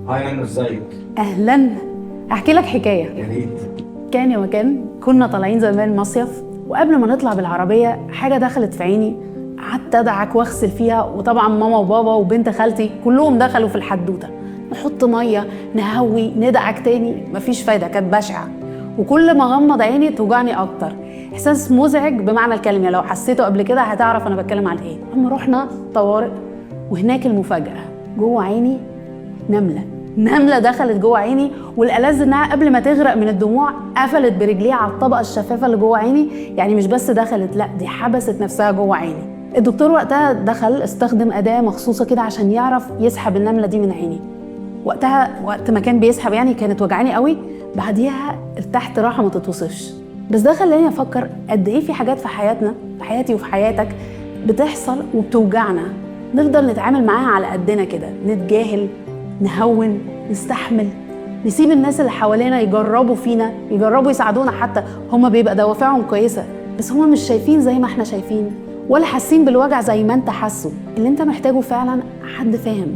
هاي أنا ازيك؟ اهلا. احكي لك حكايه. يا ريت. كان يا مكان كنا طالعين زمان مصيف، وقبل ما نطلع بالعربيه حاجه دخلت في عيني، قعدت ادعك واغسل فيها، وطبعا ماما وبابا وبنت خالتي كلهم دخلوا في الحدوته، نحط ميه نهوي ندعك تاني، مفيش فايده، كانت بشعه. وكل ما غمض عيني توجعني اكتر. احساس مزعج بمعنى الكلمه، لو حسيته قبل كده هتعرف انا بتكلم عن ايه. اما رحنا طوارئ، وهناك المفاجاه، جوه عيني نملة دخلت جوه عيني، والألذ انها قبل ما تغرق من الدموع قفلت برجليها على الطبقة الشفافة اللي جوه عيني. يعني مش بس دخلت، لا دي حبست نفسها جوه عيني. الدكتور وقتها دخل استخدم أداة مخصوصة كده عشان يعرف يسحب النملة دي من عيني. وقت ما كان بيسحب يعني كانت وجعاني قوي، بعديها ارتحت راحة ما تتوصفش. بس ده خلاني افكر قد ايه في حاجات في حياتنا، في حياتي وفي حياتك، بتحصل وبتوجعنا، نفضل نتعامل معاها على قدنا كده، نتجاهل، نهون، نستحمل، نسيب الناس اللي حوالينا يجربوا فينا، يجربوا يساعدونا، حتى هما بيبقى دوافعهم كويسة بس هما مش شايفين زي ما احنا شايفين، ولا حاسين بالوجع زي ما انت حاسه. اللي انت محتاجه فعلا حد فاهم،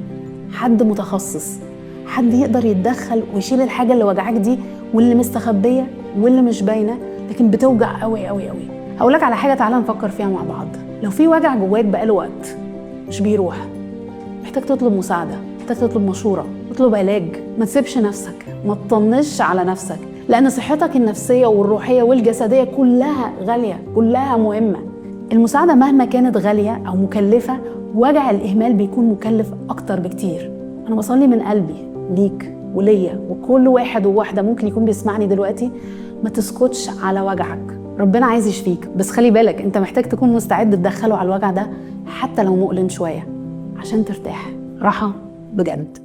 حد متخصص، حد يقدر يتدخل ويشيل الحاجة اللي وجعك دي، واللي مستخبية واللي مش باينة لكن بتوجع قوي قوي قوي. هقولك على حاجة، تعالى نفكر فيها مع بعض. لو في وجع جواك بقاله وقت مش بيروح، محتاج تطلب مساعدة، محتاج تطلب مشورة، تطلب علاج. ما تسيبش نفسك، ما تطنش على نفسك، لأن صحتك النفسية والروحية والجسدية كلها غالية، كلها مهمة. المساعدة مهما كانت غالية أو مكلفة، وجع الإهمال بيكون مكلف أكتر بكتير. أنا بصلي من قلبي ليك وليا وكل واحد وواحدة ممكن يكون بيسمعني دلوقتي، ما تسكتش على وجعك. ربنا عايز يشفيك، بس خلي بالك انت محتاج تكون مستعد تدخله على الوجع ده حتى لو مؤلم شوية عشان ترتاح راحة بجد.